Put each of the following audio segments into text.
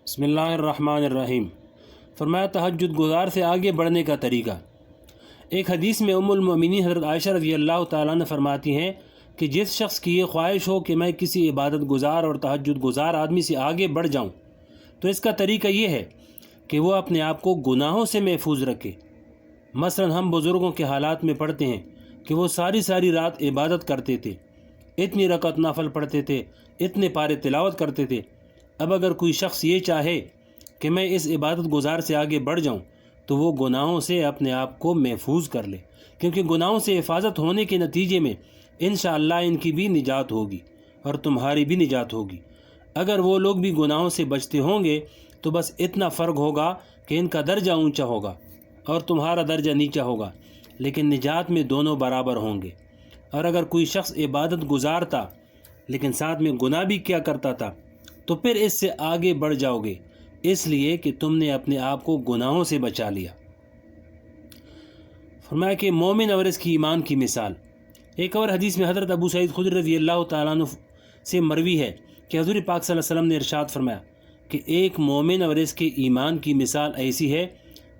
بسم اللہ الرحمن الرحیم۔ فرمایا تہجد گزار سے آگے بڑھنے کا طریقہ۔ ایک حدیث میں ام المؤمنین حضرت عائشہ رضی اللہ تعالیٰ عنہ فرماتی ہیں کہ جس شخص کی یہ خواہش ہو کہ میں کسی عبادت گزار اور تہجد گزار آدمی سے آگے بڑھ جاؤں تو اس کا طریقہ یہ ہے کہ وہ اپنے آپ کو گناہوں سے محفوظ رکھے۔ مثلا ہم بزرگوں کے حالات میں پڑھتے ہیں کہ وہ ساری رات عبادت کرتے تھے، اتنی رکعت نفل پڑھتے تھے، اتنے پارے تلاوت کرتے تھے۔ اب اگر کوئی شخص یہ چاہے کہ میں اس عبادت گزار سے آگے بڑھ جاؤں تو وہ گناہوں سے اپنے آپ کو محفوظ کر لے، کیونکہ گناہوں سے حفاظت ہونے کے نتیجے میں انشاءاللہ ان کی بھی نجات ہوگی اور تمہاری بھی نجات ہوگی۔ اگر وہ لوگ بھی گناہوں سے بچتے ہوں گے تو بس اتنا فرق ہوگا کہ ان کا درجہ اونچا ہوگا اور تمہارا درجہ نیچا ہوگا، لیکن نجات میں دونوں برابر ہوں گے۔ اور اگر کوئی شخص عبادت گزار تھا لیکن ساتھ میں گناہ بھی کیا کرتا تھا تو پھر اس سے آگے بڑھ جاؤ گے، اس لیے کہ تم نے اپنے آپ کو گناہوں سے بچا لیا۔ فرمایا کہ مومن اور اس کی ایمان کی مثال۔ ایک اور حدیث میں حضرت ابو سعید خدری رضی اللہ تعالیٰ عنہ سے مروی ہے کہ حضور پاک صلی اللہ علیہ وسلم نے ارشاد فرمایا کہ ایک مومن اور اس کے ایمان کی مثال ایسی ہے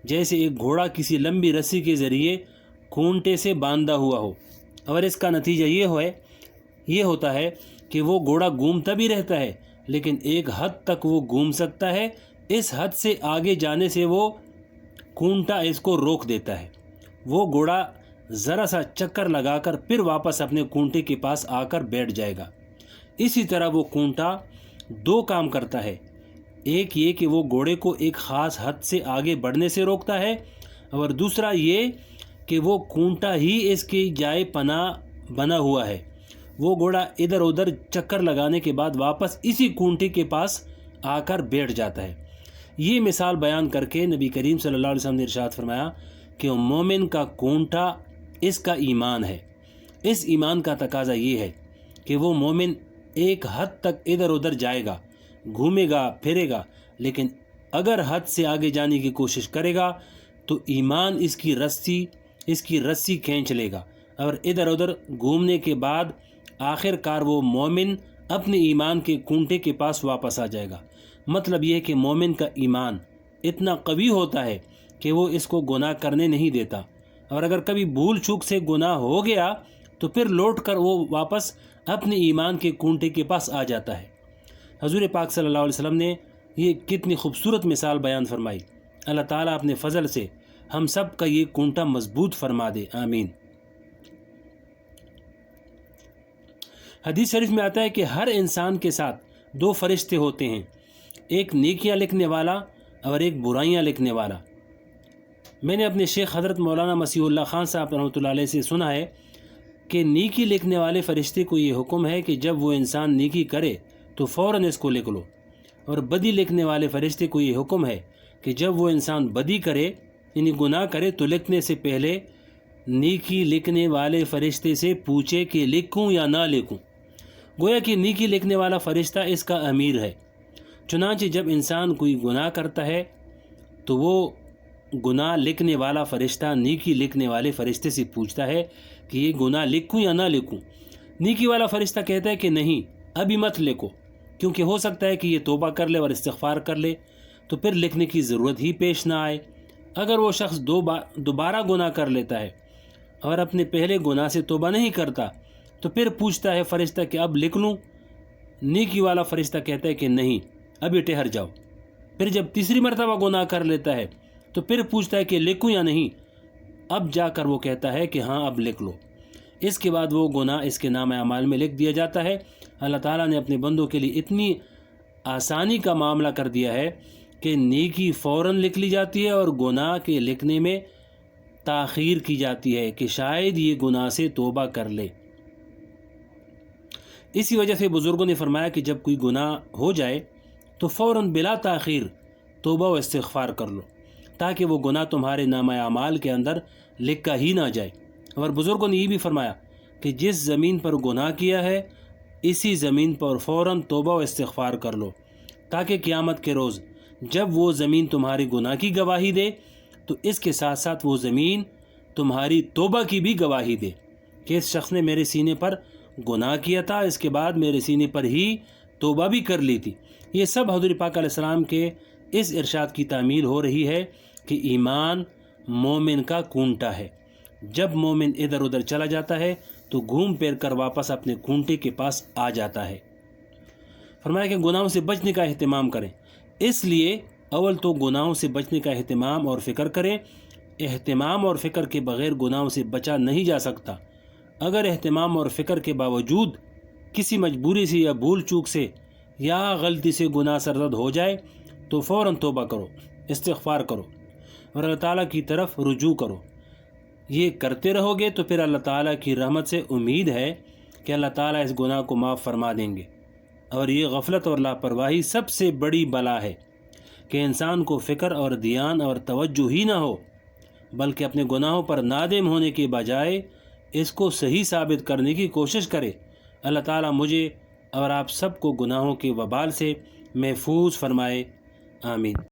جیسے ایک گھوڑا کسی لمبی رسی کے ذریعے کھونٹے سے باندھا ہوا ہو، اور اس کا نتیجہ یہ ہوتا ہے کہ وہ گھوڑا گھومتا بھی رہتا ہے لیکن ایک حد تک وہ گھوم سکتا ہے، اس حد سے آگے جانے سے وہ کھونٹا اس کو روک دیتا ہے۔ وہ گھوڑا ذرا سا چکر لگا کر پھر واپس اپنے کھونٹے کے پاس آ کر بیٹھ جائے گا۔ اسی طرح وہ کھونٹا دو کام کرتا ہے، ایک یہ کہ وہ گھوڑے کو ایک خاص حد سے آگے بڑھنے سے روکتا ہے، اور دوسرا یہ کہ وہ کھونٹا ہی اس کی جائے پناہ بنا ہوا ہے۔ وہ گھوڑا ادھر ادھر چکر لگانے کے بعد واپس اسی کھونٹے کے پاس آ کر بیٹھ جاتا ہے۔ یہ مثال بیان کر کے نبی کریم صلی اللہ علیہ وسلم نے ارشاد فرمایا کہ مومن کا کھونٹا اس کا ایمان ہے۔ اس ایمان کا تقاضا یہ ہے کہ وہ مومن ایک حد تک ادھر ادھر جائے گا، گھومے گا پھرے گا، لیکن اگر حد سے آگے جانے کی کوشش کرے گا تو ایمان اس کی رسی کھینچ لے گا، اور ادھر ادھر گھومنے کے بعد آخر کار وہ مومن اپنے ایمان کے کھونٹے کے پاس واپس آ جائے گا۔ مطلب یہ کہ مومن کا ایمان اتنا قوی ہوتا ہے کہ وہ اس کو گناہ کرنے نہیں دیتا، اور اگر کبھی بھول چوک سے گناہ ہو گیا تو پھر لوٹ کر وہ واپس اپنے ایمان کے کھونٹے کے پاس آ جاتا ہے۔ حضور پاک صلی اللہ علیہ وسلم نے یہ کتنی خوبصورت مثال بیان فرمائی۔ اللہ تعالیٰ اپنے فضل سے ہم سب کا یہ کھونٹا مضبوط فرما دے، آمین۔ حدیث شریف میں آتا ہے کہ ہر انسان کے ساتھ دو فرشتے ہوتے ہیں، ایک نیکیاں لکھنے والا اور ایک برائیاں لکھنے والا۔ میں نے اپنے شیخ حضرت مولانا مسیح اللہ خان صاحب رحمۃ اللہ علیہ سے سنا ہے کہ نیکی لکھنے والے فرشتے کو یہ حکم ہے کہ جب وہ انسان نیکی کرے تو فوراً اس کو لکھ لو، اور بدی لکھنے والے فرشتے کو یہ حکم ہے کہ جب وہ انسان بدی کرے یعنی گناہ کرے تو لکھنے سے پہلے نیکی لکھنے والے فرشتے سے پوچھے کہ لکھوں یا نہ لکھوں۔ گویا کہ نیکی لکھنے والا فرشتہ اس کا امیر ہے۔ چنانچہ جب انسان کوئی گناہ کرتا ہے تو وہ گناہ لکھنے والا فرشتہ نیکی لکھنے والے فرشتے سے پوچھتا ہے کہ یہ گناہ لکھوں یا نہ لکھوں۔ نیکی والا فرشتہ کہتا ہے کہ نہیں، ابھی مت لکھو، کیونکہ ہو سکتا ہے کہ یہ توبہ کر لے اور استغفار کر لے تو پھر لکھنے کی ضرورت ہی پیش نہ آئے۔ اگر وہ شخص دوبارہ گناہ کر لیتا ہے اور اپنے پہلے گناہ سے توبہ نہیں کرتا تو پھر پوچھتا ہے فرشتہ کہ اب لکھ لوں۔ نیکی والا فرشتہ کہتا ہے کہ نہیں، ابھی ٹھہر جاؤ۔ پھر جب تیسری مرتبہ گناہ کر لیتا ہے تو پھر پوچھتا ہے کہ لکھوں یا نہیں، اب جا کر وہ کہتا ہے کہ ہاں اب لکھ لو۔ اس کے بعد وہ گناہ اس کے نام اعمال میں لکھ دیا جاتا ہے۔ اللہ تعالیٰ نے اپنے بندوں کے لیے اتنی آسانی کا معاملہ کر دیا ہے کہ نیکی فوراً لکھ لی جاتی ہے اور گناہ کے لکھنے میں تاخیر کی جاتی ہے کہ شاید یہ گناہ سے توبہ کر لے۔ اسی وجہ سے بزرگوں نے فرمایا کہ جب کوئی گناہ ہو جائے تو فوراً بلا تاخیر توبہ و استغفار کر لو، تاکہ وہ گناہ تمہارے نامہ اعمال کے اندر لکھا ہی نہ جائے۔ اور بزرگوں نے یہ بھی فرمایا کہ جس زمین پر گناہ کیا ہے اسی زمین پر فوراً توبہ و استغفار کر لو، تاکہ قیامت کے روز جب وہ زمین تمہاری گناہ کی گواہی دے تو اس کے ساتھ ساتھ وہ زمین تمہاری توبہ کی بھی گواہی دے کہ اس شخص نے میرے سینے پر گناہ کیا تھا، اس کے بعد میرے سینے پر ہی توبہ بھی کر لی تھی۔ یہ سب حضور پاک علیہ السلام کے اس ارشاد کی تعمیل ہو رہی ہے کہ ایمان مومن کا کونٹا ہے، جب مومن ادھر ادھر چلا جاتا ہے تو گھوم پھر کر واپس اپنے کونٹے کے پاس آ جاتا ہے۔ فرمایا کہ گناہوں سے بچنے کا اہتمام کریں، اس لیے اول تو گناہوں سے بچنے کا اہتمام اور فکر کریں۔ اہتمام اور فکر کے بغیر گناہوں سے بچا نہیں جا سکتا۔ اگر اہتمام اور فکر کے باوجود کسی مجبوری سے یا بھول چوک سے یا غلطی سے گناہ سرزد ہو جائے تو فوراً توبہ کرو، استغفار کرو اور اللہ تعالیٰ کی طرف رجوع کرو۔ یہ کرتے رہو گے تو پھر اللہ تعالیٰ کی رحمت سے امید ہے کہ اللہ تعالیٰ اس گناہ کو معاف فرما دیں گے۔ اور یہ غفلت اور لاپرواہی سب سے بڑی بلا ہے کہ انسان کو فکر اور دھیان اور توجہ ہی نہ ہو، بلکہ اپنے گناہوں پر نادم ہونے کے بجائے اس کو صحیح ثابت کرنے کی کوشش کرے۔ اللہ تعالیٰ مجھے اور آپ سب کو گناہوں کے وبال سے محفوظ فرمائے، آمین۔